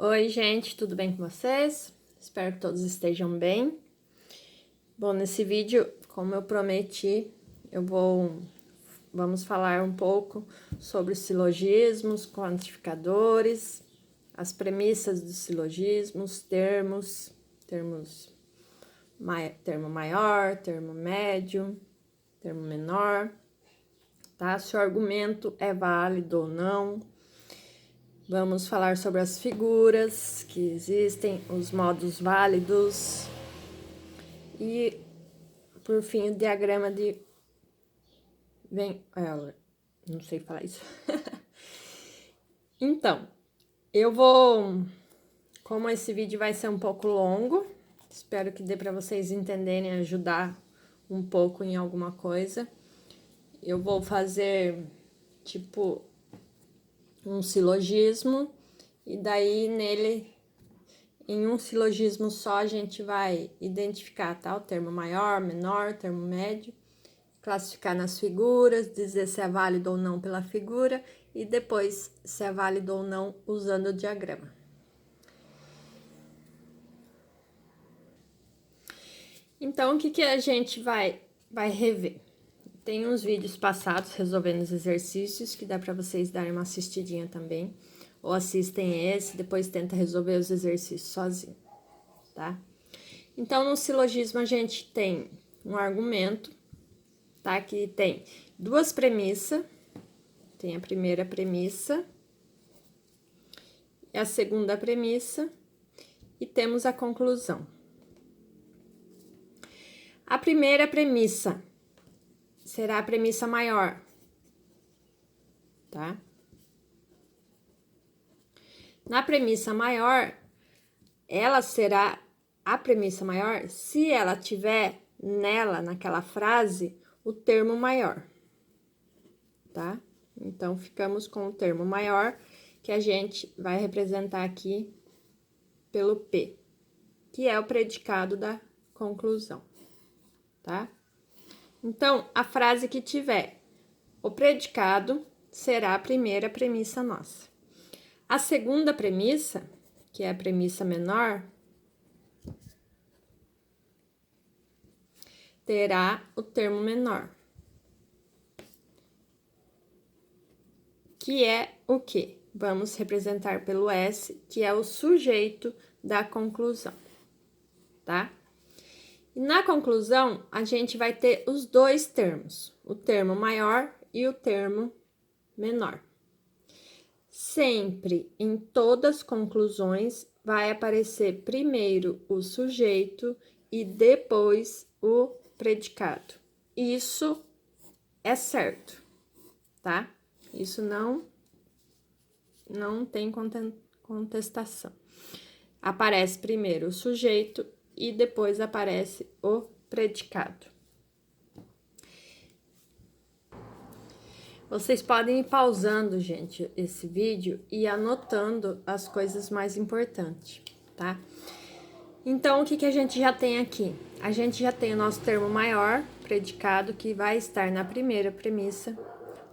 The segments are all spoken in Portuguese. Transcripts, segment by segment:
Oi, gente, tudo bem com vocês? Espero que todos estejam bem. Bom, nesse vídeo, como eu prometi, vamos falar um pouco sobre silogismos, quantificadores, as premissas dos silogismos, termo maior, termo médio, termo menor, tá? Se o argumento é válido ou não. Vamos falar sobre as figuras que existem, os modos válidos e, por fim, o diagrama de não sei falar isso. Então, como esse vídeo vai ser um pouco longo, espero que dê para vocês entenderem, ajudar um pouco em alguma coisa. Eu vou fazer, tipo, um silogismo, e daí em um silogismo só, a gente vai identificar, tá? O termo maior, menor, termo médio, classificar nas figuras, dizer se é válido ou não pela figura, e depois se é válido ou não usando o diagrama. Então, o que a gente vai rever? Tem uns vídeos passados resolvendo os exercícios, que dá para vocês darem uma assistidinha também. Ou assistem esse, depois tenta resolver os exercícios sozinho, tá? Então, no silogismo, a gente tem um argumento, tá? Que tem duas premissas. Tem a primeira premissa, a segunda premissa, e temos a conclusão. A primeira premissa será a premissa maior, tá? Na premissa maior, ela será a premissa maior se ela tiver naquela frase, o termo maior, tá? Então, ficamos com o termo maior, que a gente vai representar aqui pelo P, que é o predicado da conclusão, tá? Então, a frase que tiver o predicado será a primeira premissa nossa. A segunda premissa, que é a premissa menor, terá o termo menor, que é o quê? Vamos representar pelo S, que é o sujeito da conclusão, tá? E na conclusão, a gente vai ter os dois termos, o termo maior e o termo menor. Sempre, em todas as conclusões, vai aparecer primeiro o sujeito e depois o predicado. Isso é certo, tá? Isso não tem contestação. Aparece primeiro o sujeito e depois aparece o predicado. Vocês podem ir pausando, gente, esse vídeo e anotando as coisas mais importantes, tá? Então, o que a gente já tem aqui? A gente já tem o nosso termo maior, predicado, que vai estar na primeira premissa,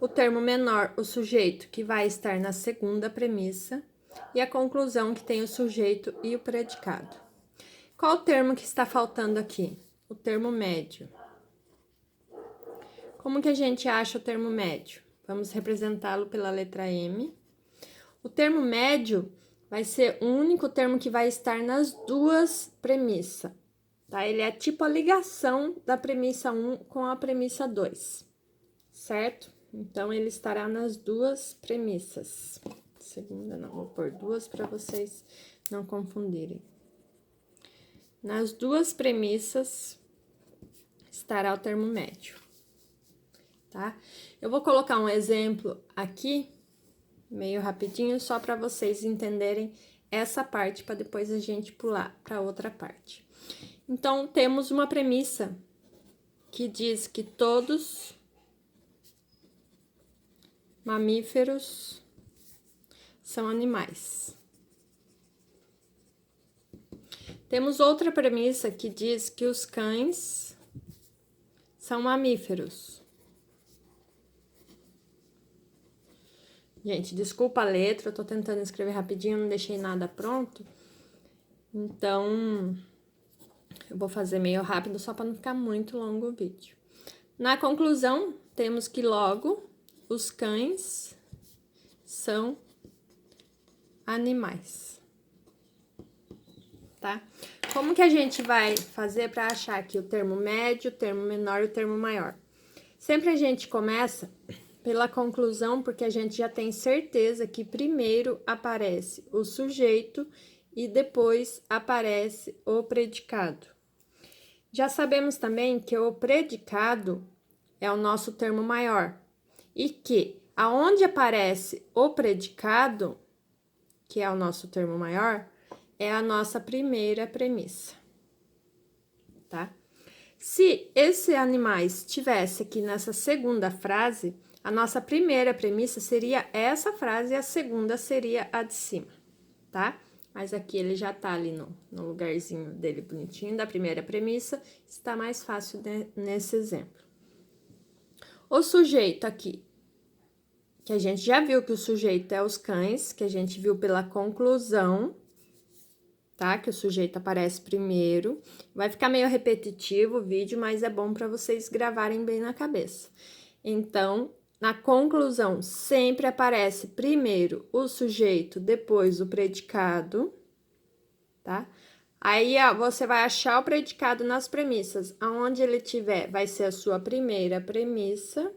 o termo menor, o sujeito, que vai estar na segunda premissa, e a conclusão, que tem o sujeito e o predicado. Qual o termo que está faltando aqui? O termo médio. Como que a gente acha o termo médio? Vamos representá-lo pela letra M. O termo médio vai ser o único termo que vai estar nas duas premissas, tá? Ele é tipo a ligação da premissa 1 com a premissa 2, certo? Então, ele estará nas duas premissas. Segunda não, vou pôr duas para vocês não confundirem. Nas duas premissas estará o termo médio, tá? Eu vou colocar um exemplo aqui, meio rapidinho, só para vocês entenderem essa parte, para depois a gente pular para outra parte. Então, temos uma premissa que diz que todos mamíferos são animais. Temos outra premissa que diz que os cães são mamíferos. Gente, desculpa a letra, eu tô tentando escrever rapidinho, não deixei nada pronto. Então, eu vou fazer meio rápido só para não ficar muito longo o vídeo. Na conclusão, temos que logo os cães são animais, tá? Como que a gente vai fazer para achar aqui o termo médio, o termo menor e o termo maior? Sempre a gente começa pela conclusão, porque a gente já tem certeza que primeiro aparece o sujeito e depois aparece o predicado. Já sabemos também que o predicado é o nosso termo maior e que aonde aparece o predicado, que é o nosso termo maior, é a nossa primeira premissa, tá? Se esse animais estivesse aqui nessa segunda frase, a nossa primeira premissa seria essa frase e a segunda seria a de cima, tá? Mas aqui ele já tá ali no lugarzinho dele bonitinho, da primeira premissa, está mais fácil nesse exemplo. O sujeito aqui, que a gente já viu que o sujeito é os cães, que a gente viu pela conclusão, tá? Que o sujeito aparece primeiro. Vai ficar meio repetitivo o vídeo, mas é bom para vocês gravarem bem na cabeça. Então, na conclusão, sempre aparece primeiro o sujeito, depois o predicado, tá? Aí, ó, você vai achar o predicado nas premissas. Aonde ele tiver, vai ser a sua primeira premissa,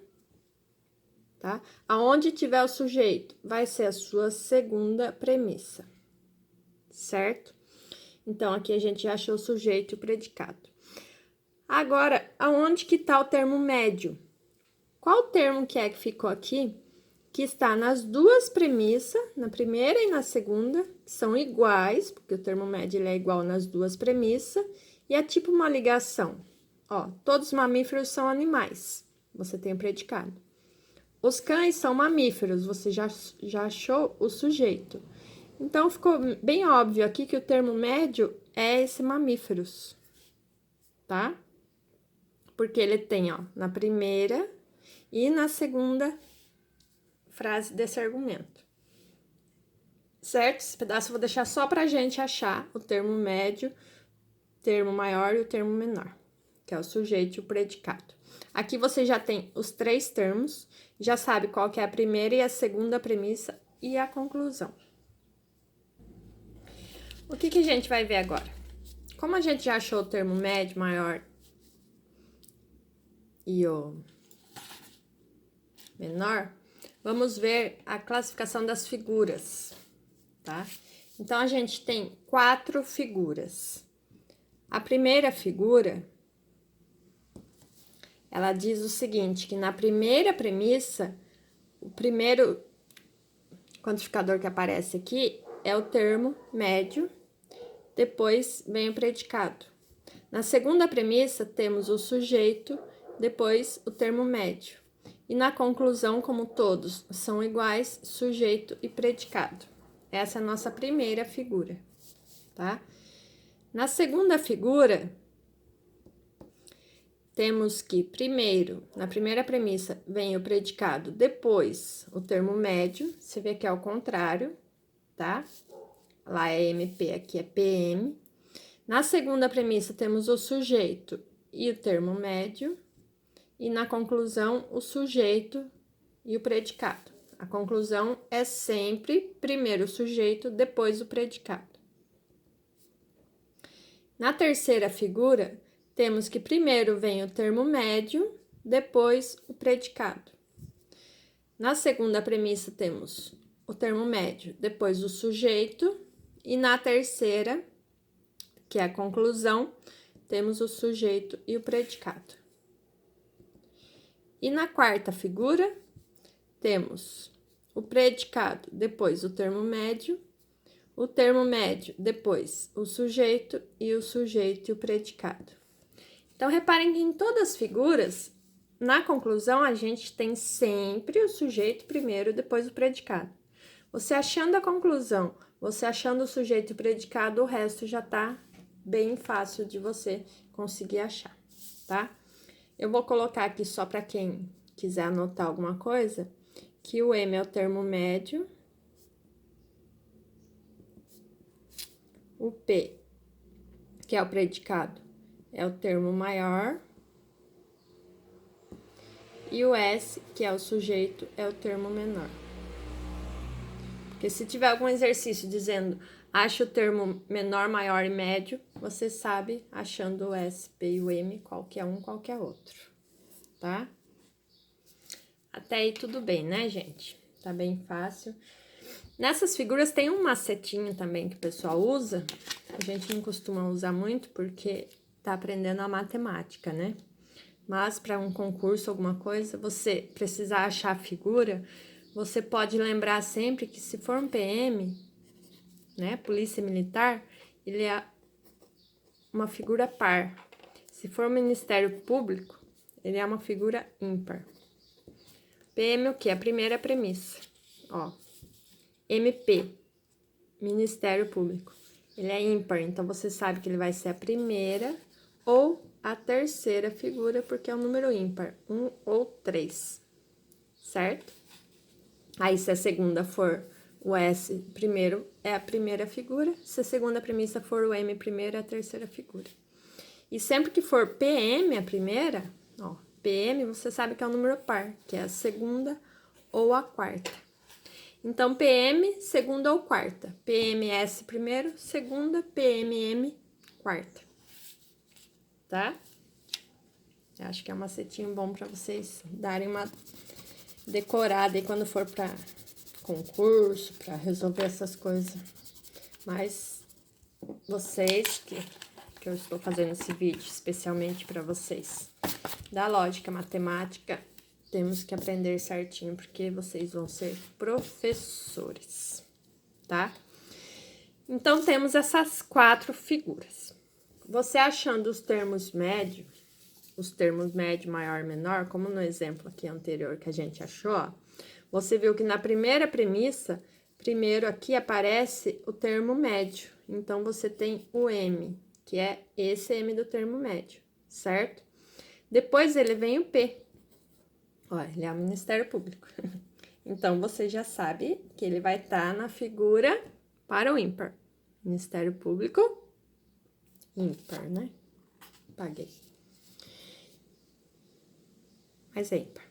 tá? Aonde tiver o sujeito, vai ser a sua segunda premissa, certo? Então, aqui a gente já achou o sujeito e o predicado. Agora, aonde que tá o termo médio? Qual termo que é que ficou aqui? Que está nas duas premissas, na primeira e na segunda, que são iguais, porque o termo médio ele é igual nas duas premissas, e é tipo uma ligação. Ó, todos os mamíferos são animais, você tem o predicado. Os cães são mamíferos, você já achou o sujeito. Então, ficou bem óbvio aqui que o termo médio é esse mamíferos, tá? Porque ele tem, ó, na primeira e na segunda frase desse argumento. Certo? Esse pedaço eu vou deixar só pra gente achar o termo médio, termo maior e o termo menor, que é o sujeito e o predicado. Aqui você já tem os três termos, já sabe qual que é a primeira e a segunda premissa e a conclusão. O que a gente vai ver agora? Como a gente já achou o termo médio, maior e o menor, vamos ver a classificação das figuras, tá? Então, a gente tem 4 figuras. A primeira figura, ela diz o seguinte, que na primeira premissa, o primeiro quantificador que aparece aqui é o termo médio, depois vem o predicado. Na segunda premissa, temos o sujeito, depois o termo médio. E na conclusão, como todos são iguais, sujeito e predicado. Essa é a nossa primeira figura, tá? Na segunda figura, temos que primeiro, na primeira premissa, vem o predicado, depois o termo médio, você vê que é o contrário, tá? Lá é MP, aqui é PM. Na segunda premissa, temos o sujeito e o termo médio. E na conclusão, o sujeito e o predicado. A conclusão é sempre primeiro o sujeito, depois o predicado. Na terceira figura, temos que primeiro vem o termo médio, depois o predicado. Na segunda premissa, temos o termo médio, depois o sujeito. E na terceira, que é a conclusão, temos o sujeito e o predicado. E na quarta figura, temos o predicado, depois o termo médio, depois o sujeito e o predicado. Então, reparem que em todas as figuras, na conclusão, a gente tem sempre o sujeito primeiro, depois o predicado. Você achando a conclusão, você achando o sujeito e o predicado, o resto já tá bem fácil de você conseguir achar, tá? Eu vou colocar aqui só para quem quiser anotar alguma coisa, que o M é o termo médio, o P, que é o predicado, é o termo maior, e o S, que é o sujeito, é o termo menor. Porque se tiver algum exercício dizendo acha o termo menor, maior e médio, você sabe, achando o S, P e o M, qual que é um, qual que é outro, tá? Até aí tudo bem, né, gente? Tá bem fácil. Nessas figuras tem um macetinho também que o pessoal usa. A gente não costuma usar muito porque tá aprendendo a matemática, né? Mas para um concurso, alguma coisa, você precisar achar a figura, você pode lembrar sempre que se for um PM, né, Polícia Militar, ele é uma figura par. Se for um Ministério Público, ele é uma figura ímpar. PM o quê? A primeira premissa, ó. MP, Ministério Público, ele é ímpar, então você sabe que ele vai ser a primeira ou a terceira figura, porque é um número ímpar, 1 ou 3, certo? Aí, se a segunda for o S primeiro, é a primeira figura, se a segunda premissa for o M primeiro, é a terceira figura. E sempre que for PM a primeira, ó, PM, você sabe que é um número par, que é a segunda ou a quarta. Então, PM, segunda ou quarta. PMS primeiro, segunda, PMM, quarta. Tá? Eu acho que é um macetinho bom para vocês darem uma decorada aí quando for para concurso, para resolver essas coisas. Mas vocês, que eu estou fazendo esse vídeo especialmente para vocês, da lógica matemática, temos que aprender certinho, porque vocês vão ser professores, tá? Então, temos essas 4 figuras. Você achando os termos médio, maior e menor, como no exemplo aqui anterior que a gente achou, ó, você viu que na primeira premissa, primeiro aqui aparece o termo médio. Então, você tem o M, que é esse M do termo médio, certo? Depois ele vem o P. Ó, ele é o Ministério Público. Então, você já sabe que ele vai estar na figura para o ímpar. Ministério Público, ímpar, né? Paguei. Mas é ímpar.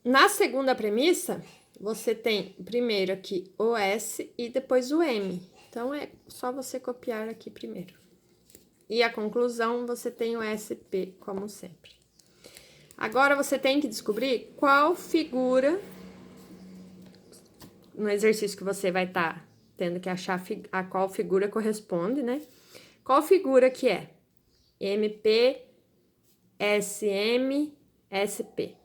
Na segunda premissa, você tem primeiro aqui o S e depois o M. Então, é só você copiar aqui primeiro. E a conclusão, você tem o SP, como sempre. Agora, você tem que descobrir qual figura, no exercício que você vai estar tendo que achar a qual figura corresponde, né? Qual figura que é? MP, SM, SP.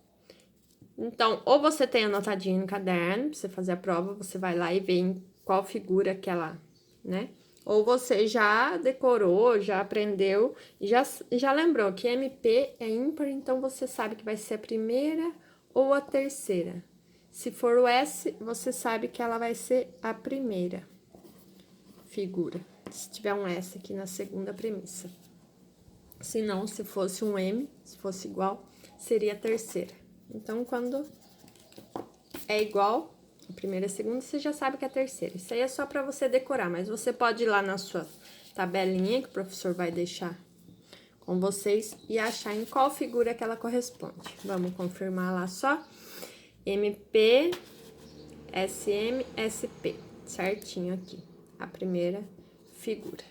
Então, ou você tem anotadinho no caderno, pra você fazer a prova, você vai lá e vê em qual figura que ela, né? Ou você já decorou, já aprendeu e já lembrou que MP é ímpar, então você sabe que vai ser a primeira ou a terceira. Se for o S, você sabe que ela vai ser a primeira figura. Se tiver um S aqui na segunda premissa. Se não, se fosse um M, se fosse igual, seria a terceira. Então, quando é igual, a primeira e a segunda, você já sabe que é a terceira. Isso aí é só para você decorar, mas você pode ir lá na sua tabelinha que o professor vai deixar com vocês e achar em qual figura que ela corresponde. Vamos confirmar lá só. MP, SM, SP, certinho aqui, a primeira figura.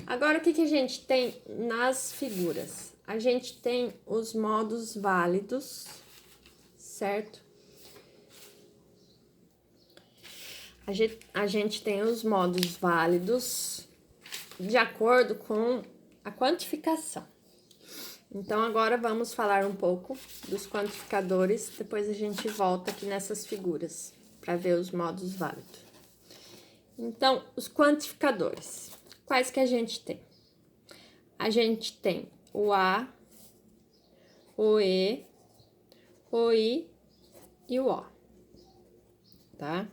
Agora, o que a gente tem nas figuras? A gente tem os modos válidos, certo? A gente tem os modos válidos de acordo com a quantificação. Então, agora vamos falar um pouco dos quantificadores, depois a gente volta aqui nessas figuras para ver os modos válidos. Então, os quantificadores, quais que a gente tem? A gente tem o A, o E, o I e o O, tá?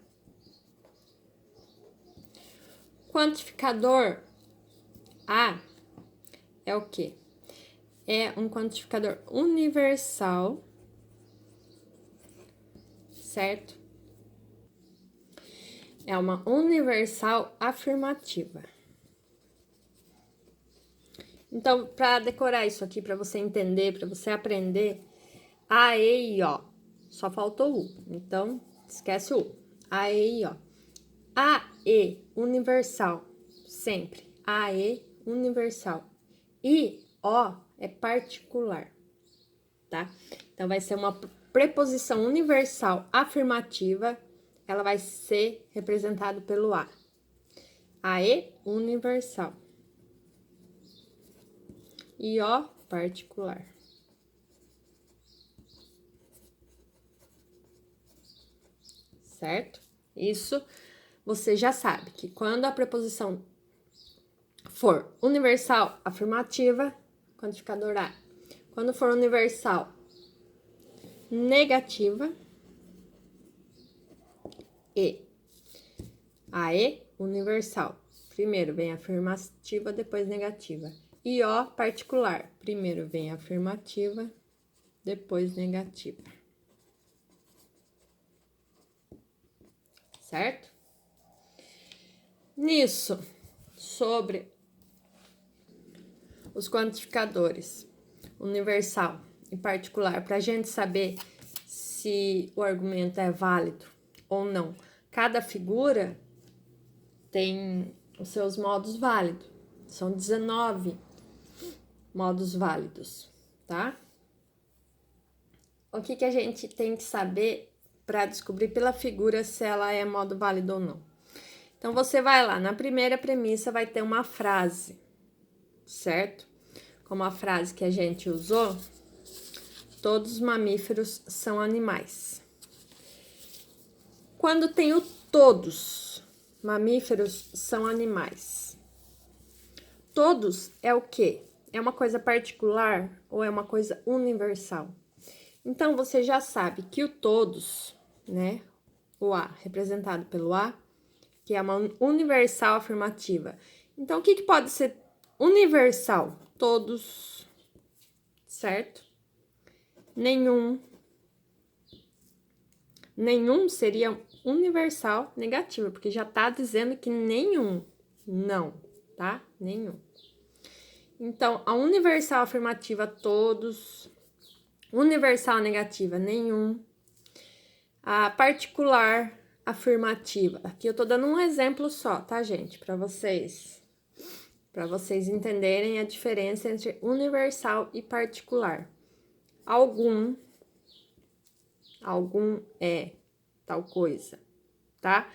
Quantificador A é o quê? É um quantificador universal certo? É uma universal afirmativa. Então, para decorar isso aqui, para você entender, para você aprender, A, E, I, O. Só faltou o U. Então, esquece o U. A, E, I, O. A, E, universal. Sempre. A, E, universal. I, O é particular. Tá? Então, vai ser uma preposição universal afirmativa. Ela vai ser representada pelo A. A, E, universal. I, O, particular. Certo? Isso você já sabe que quando a preposição for universal afirmativa, quantificador A. Quando for universal negativa, E. A, E, universal. Primeiro vem afirmativa, depois negativa. E O, particular. Primeiro vem afirmativa, depois negativa. Certo? Nisso, sobre os quantificadores universal e particular, para a gente saber se o argumento é válido ou não. Cada figura tem os seus modos válidos. São 19 modos válidos, tá? O que a gente tem que saber para descobrir pela figura se ela é modo válido ou não? Então, você vai lá, na primeira premissa vai ter uma frase, certo? Como a frase que a gente usou, todos os mamíferos são animais. Quando tem o todos, mamíferos são animais. Todos é o quê? É uma coisa particular ou é uma coisa universal? Então, você já sabe que o todos, né? O A, representado pelo A, que é uma universal afirmativa. Então, o que pode ser universal? Todos, certo? Nenhum. Nenhum seria universal negativa, porque já tá dizendo que nenhum. Não, tá? Nenhum. Então, a universal afirmativa, todos. Universal negativa, nenhum. A particular afirmativa. Aqui eu tô dando um exemplo só, tá, gente? Para vocês entenderem a diferença entre universal e particular. Algum é tal coisa, tá?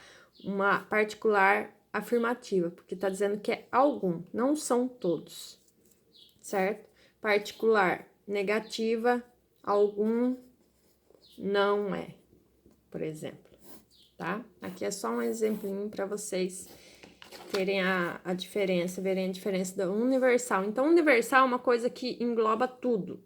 Uma particular afirmativa, porque tá dizendo que é algum, não são todos, certo? Particular negativa, algum não é, por exemplo, tá? Aqui é só um exemplinho para vocês terem a diferença, verem a diferença da universal. Então, universal é uma coisa que engloba tudo,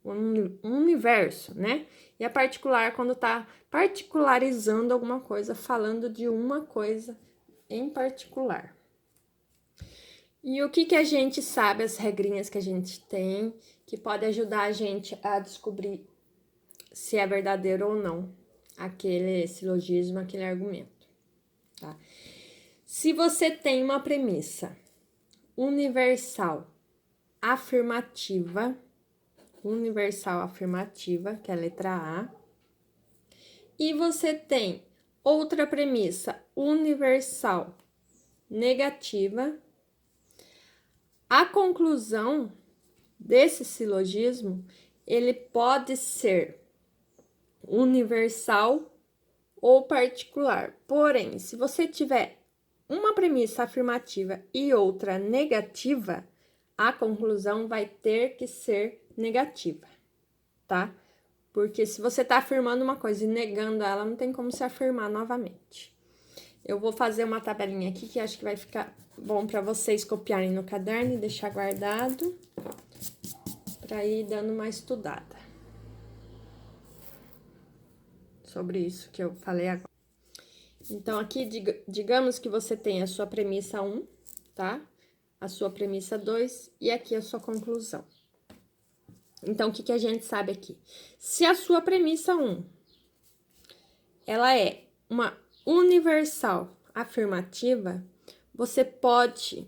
um universo, né? E a particular quando tá particularizando alguma coisa, falando de uma coisa em particular. E o que a gente sabe, as regrinhas que a gente tem, que pode ajudar a gente a descobrir se é verdadeiro ou não aquele silogismo, aquele argumento, tá? Se você tem uma premissa universal afirmativa, que é a letra A, e você tem outra premissa universal negativa, a conclusão desse silogismo, ele pode ser universal ou particular. Porém, se você tiver uma premissa afirmativa e outra negativa, a conclusão vai ter que ser negativa, tá? Porque se você tá afirmando uma coisa e negando ela, não tem como se afirmar novamente. Eu vou fazer uma tabelinha aqui que acho que vai ficar bom para vocês copiarem no caderno e deixar guardado para ir dando uma estudada sobre isso que eu falei agora. Então, aqui, digamos que você tem a sua premissa 1, tá? A sua premissa 2 e aqui a sua conclusão. Então, o que a gente sabe aqui? Se a sua premissa 1 ela é uma universal afirmativa, você pode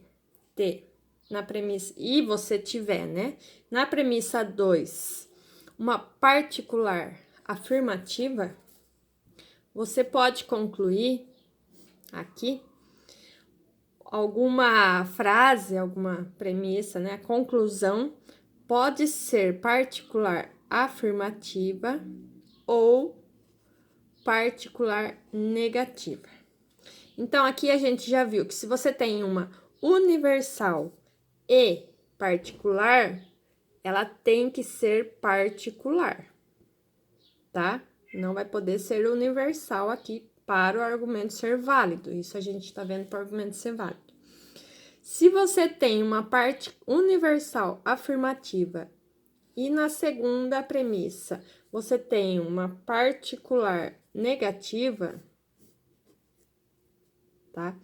ter na premissa, e você tiver, né? Na premissa 2, uma particular afirmativa, você pode concluir aqui alguma frase, alguma premissa, né? A conclusão pode ser particular afirmativa ou particular negativa. Então, aqui a gente já viu que se você tem uma universal e particular, ela tem que ser particular, tá? Não vai poder ser universal aqui para o argumento ser válido. Isso a gente tá vendo para o argumento ser válido. Se você tem uma parte universal afirmativa e na segunda premissa você tem uma particular negativa, tá?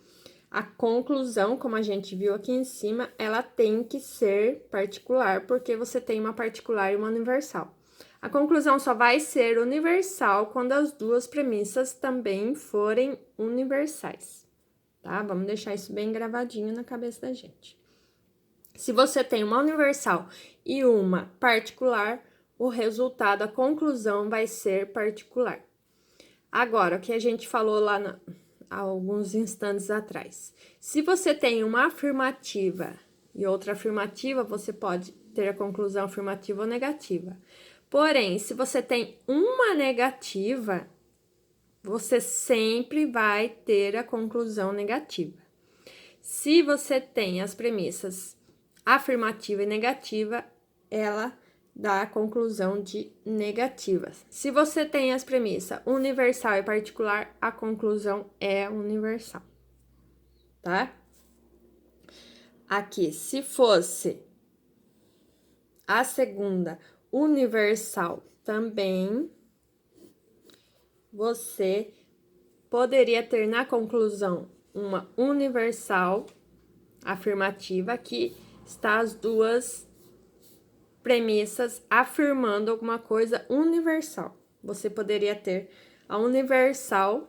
A conclusão, como a gente viu aqui em cima, ela tem que ser particular, porque você tem uma particular e uma universal. A conclusão só vai ser universal quando as duas premissas também forem universais, tá? Vamos deixar isso bem gravadinho na cabeça da gente. Se você tem uma universal e uma particular, o resultado, a conclusão vai ser particular. Agora, o que a gente falou lá há alguns instantes atrás. Se você tem uma afirmativa e outra afirmativa, você pode ter a conclusão afirmativa ou negativa. Porém, se você tem uma negativa, você sempre vai ter a conclusão negativa. Se você tem as premissas afirmativa e negativa, ela dá a conclusão de negativa. Se você tem as premissas universal e particular, a conclusão é universal, tá? Aqui, se fosse a segunda universal também, você poderia ter na conclusão uma universal afirmativa, que está as duas premissas afirmando alguma coisa universal. Você poderia ter a universal,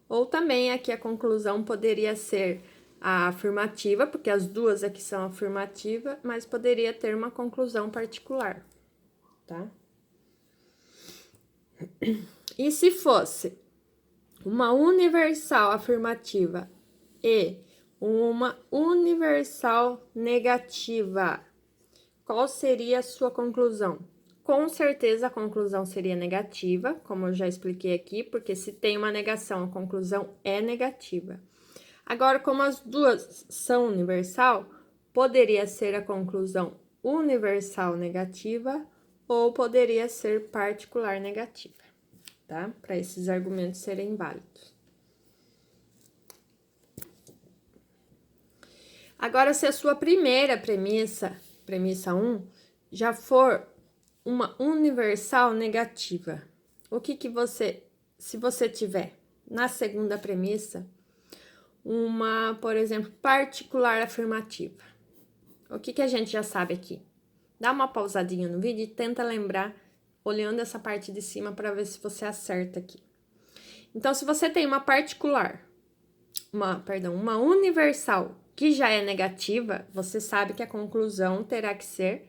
ou também aqui a conclusão poderia ser a afirmativa, porque as duas aqui são afirmativas, mas poderia ter uma conclusão particular, tá? E se fosse uma universal afirmativa e uma universal negativa, qual seria a sua conclusão? Com certeza a conclusão seria negativa, como eu já expliquei aqui, porque se tem uma negação, a conclusão é negativa. Agora, como as duas são universal, poderia ser a conclusão universal negativa ou poderia ser particular negativa, tá? Para esses argumentos serem válidos. Agora, se a sua primeira premissa 1, já for uma universal negativa, o que você, se você tiver na segunda premissa, uma, por exemplo, particular afirmativa, o que a gente já sabe aqui? Dá uma pausadinha no vídeo e tenta lembrar, olhando essa parte de cima para ver se você acerta aqui. Então, se você tem uma particular, uma universal que já é negativa, você sabe que a conclusão terá que ser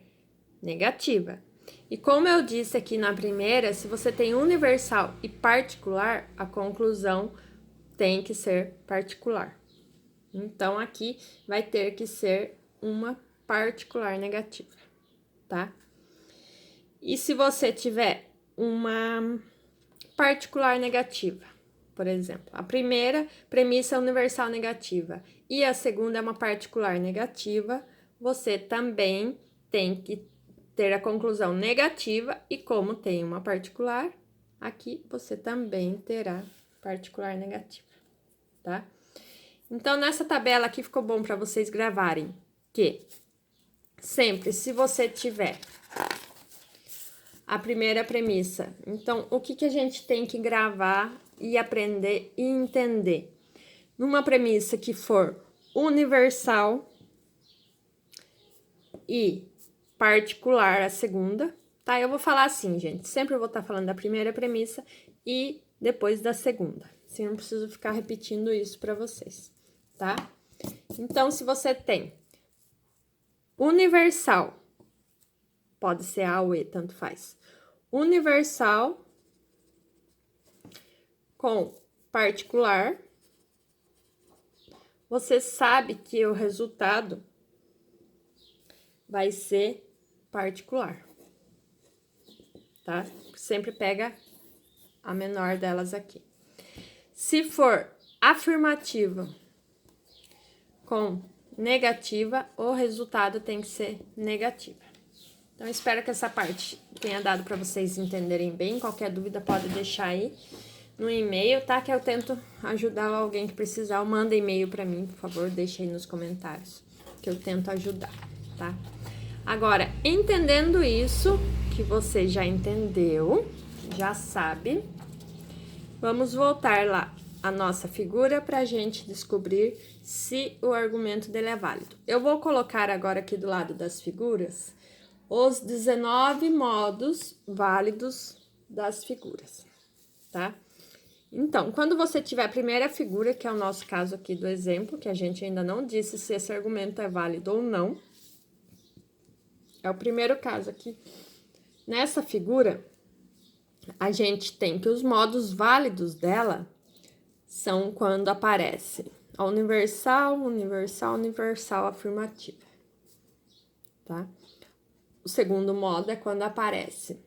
negativa. E como eu disse aqui na primeira, se você tem universal e particular, a conclusão tem que ser particular. Então, aqui vai ter que ser uma particular negativa, tá? E se você tiver uma particular negativa, por exemplo, a primeira premissa é universal negativa e a segunda é uma particular negativa, você também tem que ter a conclusão negativa, e como tem uma particular, aqui você também terá particular negativa, tá? Então, nessa tabela aqui ficou bom para vocês gravarem que sempre, se você tiver a primeira premissa, então, o que a gente tem que gravar e aprender e entender? Numa premissa que for universal e particular a segunda, tá? Eu vou falar assim, gente, sempre eu vou estar falando da primeira premissa e depois da segunda. Assim, não preciso ficar repetindo isso para vocês, tá? Então, se você tem universal, pode ser A ou E, tanto faz. Universal com particular, você sabe que o resultado vai ser particular, tá? Sempre pega a menor delas aqui. Se for afirmativa com negativa, o resultado tem que ser negativa. Então, espero que essa parte tenha dado para vocês entenderem bem. Qualquer dúvida pode deixar aí no e-mail, tá? Que eu tento ajudar alguém que precisar. Manda e-mail para mim, por favor, deixa aí nos comentários, que eu tento ajudar, tá? Agora, entendendo isso, que você já entendeu, já sabe, vamos voltar lá a nossa figura para a gente descobrir se o argumento dele é válido. Eu vou colocar agora aqui do lado das figuras os 19 modos válidos das figuras, tá? Então, quando você tiver a primeira figura, que é o nosso caso aqui do exemplo, que a gente ainda não disse se esse argumento é válido ou não, é o primeiro caso aqui. Nessa figura, a gente tem que os modos válidos dela são quando aparece a universal, universal, universal afirmativa, tá? O segundo modo é quando aparece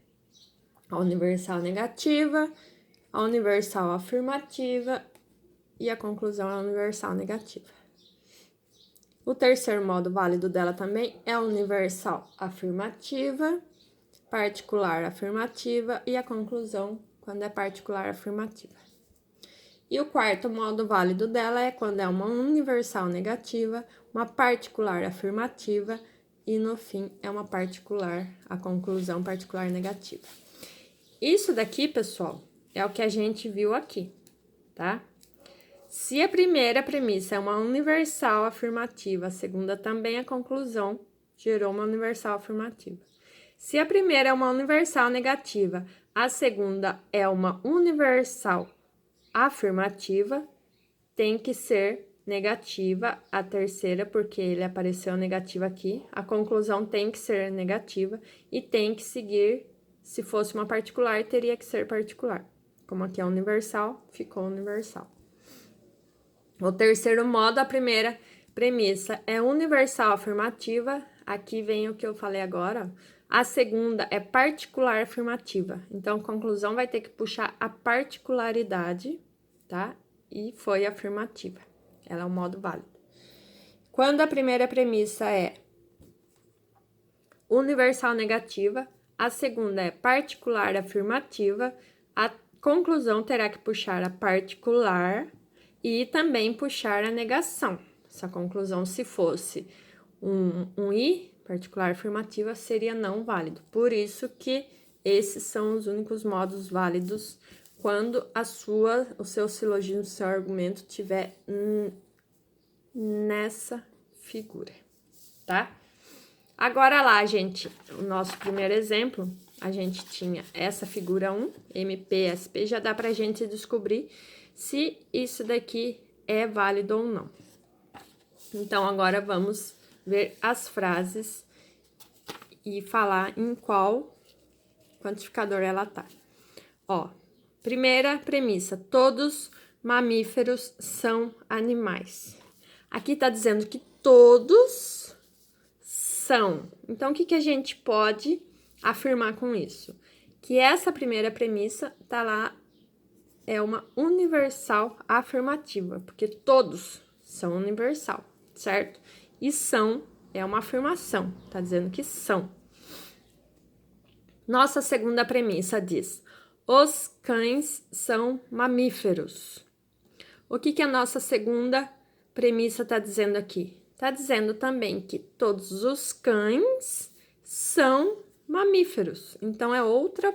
a universal negativa, a universal afirmativa e a conclusão é a universal negativa. O terceiro modo válido dela também é a universal afirmativa, particular afirmativa e a conclusão quando é particular afirmativa. E o quarto modo válido dela é quando é uma universal negativa, uma particular afirmativa e no fim é uma particular, a conclusão particular negativa. Isso daqui, pessoal, é o que a gente viu aqui, tá? Se a primeira premissa é uma universal afirmativa, a segunda também, a conclusão gerou uma universal afirmativa. Se a primeira é uma universal negativa, a segunda é uma universal afirmativa, tem que ser negativa a terceira, porque ele apareceu negativo aqui. A conclusão tem que ser negativa e tem que seguir, se fosse uma particular, teria que ser particular. Como aqui é universal, ficou universal. O terceiro modo, a primeira premissa é universal afirmativa. Aqui vem o que eu falei agora. A segunda é particular afirmativa. Então, a conclusão vai ter que puxar a particularidade, tá? E foi afirmativa. Ela é um modo válido. Quando a primeira premissa é universal negativa, a segunda é particular afirmativa, a conclusão terá que puxar a particular e também puxar a negação. Essa conclusão, se fosse um I, particular afirmativa, seria não válido. Por isso que esses são os únicos modos válidos quando o seu silogismo, o seu argumento tiver nessa figura, tá? Agora lá, gente, o nosso primeiro exemplo, a gente tinha essa figura 1, MPSP, já dá pra gente descobrir se isso daqui é válido ou não. Então, agora vamos ver as frases e falar em qual quantificador ela tá. Ó, primeira premissa, todos mamíferos são animais. Aqui tá dizendo que todos são. Então, o que a gente pode afirmar com isso? Que essa primeira premissa tá lá, é uma universal afirmativa, porque todos são universal, certo? E são é uma afirmação, tá dizendo que são. Nossa segunda premissa diz: os cães são mamíferos. O que a nossa segunda premissa tá dizendo aqui? Tá dizendo também que todos os cães são mamíferos. Então, é outra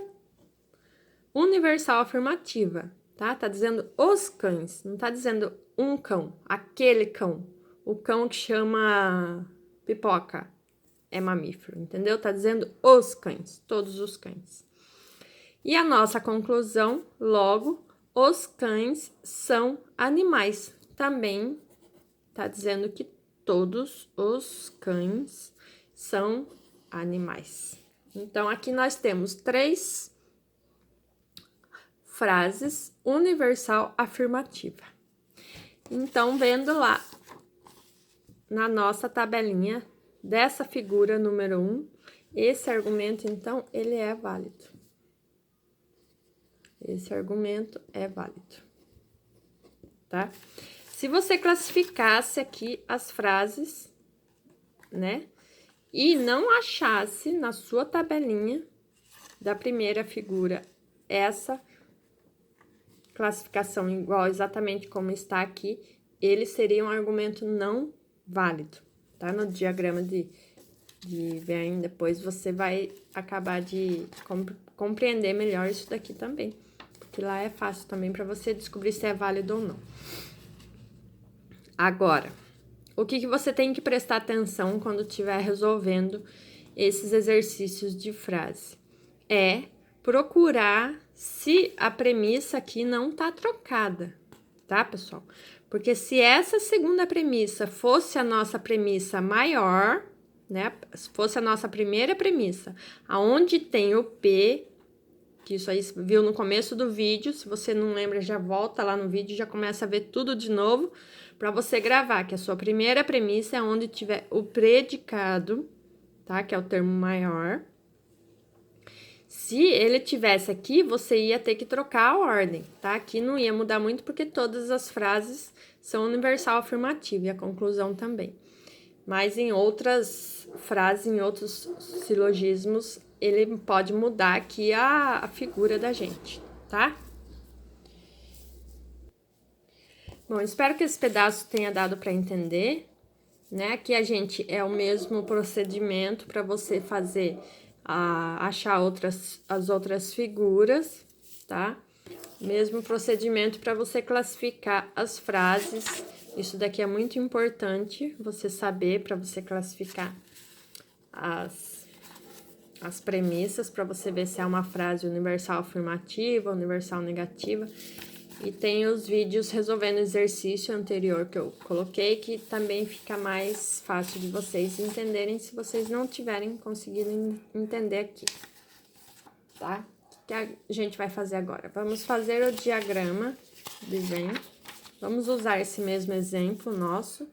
universal afirmativa, tá? Tá dizendo os cães, não tá dizendo um cão, aquele cão. O cão que chama Pipoca é mamífero, entendeu? Tá dizendo os cães, todos os cães. E a nossa conclusão, logo, os cães são animais. Também tá dizendo que todos os cães são animais. Então, aqui nós temos 3 frases universal afirmativa. Então, vendo lá na nossa tabelinha dessa figura número 1, esse argumento, então, ele é válido. Esse argumento é válido, tá? Se você classificasse aqui as frases, né, e não achasse na sua tabelinha da primeira figura essa classificação igual exatamente como está aqui, ele seria um argumento não válido, tá? No diagrama de Venn, depois você vai acabar de compreender melhor isso daqui também, porque lá é fácil também para você descobrir se é válido ou não. Agora, o que você tem que prestar atenção quando estiver resolvendo esses exercícios de frase? É procurar se a premissa aqui não tá trocada, tá, pessoal? Porque se essa segunda premissa fosse a nossa premissa maior, né? Se fosse a nossa primeira premissa, aonde tem o P, que isso aí viu no começo do vídeo, se você não lembra, já volta lá no vídeo, já começa a ver tudo de novo, para você gravar, que a sua primeira premissa é onde tiver o predicado, tá? Que é o termo maior. Se ele tivesse aqui, você ia ter que trocar a ordem, tá? Aqui não ia mudar muito, porque todas as frases são universal afirmativa e a conclusão também. Mas em outras frases, em outros silogismos, ele pode mudar aqui a figura da gente, tá? Bom, espero que esse pedaço tenha dado para entender, né? Aqui a gente é o mesmo procedimento para você fazer, achar as outras figuras, tá? Mesmo procedimento para você classificar as frases. Isso daqui é muito importante você saber para você classificar as premissas, para você ver se é uma frase universal afirmativa, universal negativa. E tem os vídeos resolvendo exercício anterior que eu coloquei, que também fica mais fácil de vocês entenderem se vocês não tiverem conseguido entender aqui, tá? O que a gente vai fazer agora? Vamos fazer o diagrama de Venn. Vamos usar esse mesmo exemplo nosso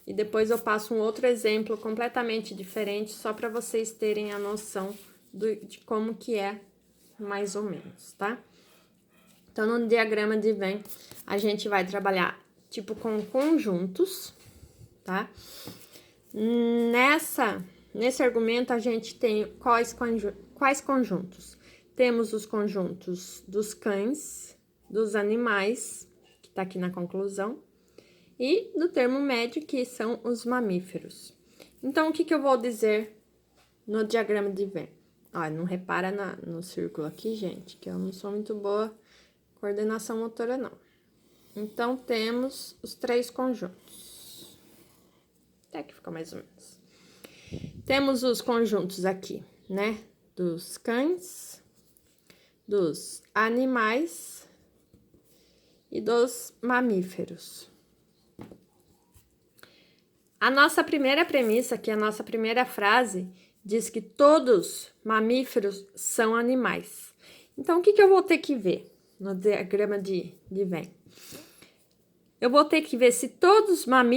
e depois eu passo um outro exemplo completamente diferente, só para vocês terem a noção de como que é, mais ou menos, tá? Então, no diagrama de Venn, a gente vai trabalhar, tipo, com conjuntos, tá? Nesse argumento, a gente tem quais conjuntos? Temos os conjuntos dos cães, dos animais, que tá aqui na conclusão, e do termo médio, que são os mamíferos. Então, o que eu vou dizer no diagrama de Venn? Olha, não repara no círculo aqui, gente, que eu não sou muito boa coordenação motora, não. Então, temos os 3 conjuntos. Até que ficou mais ou menos. Temos os conjuntos aqui, né? Dos cães, dos animais e dos mamíferos. A nossa primeira premissa, que é a nossa primeira frase, diz que todos mamíferos são animais. Então, o que eu vou ter que ver no diagrama de Venn? Eu vou ter que ver se todos os mamíferos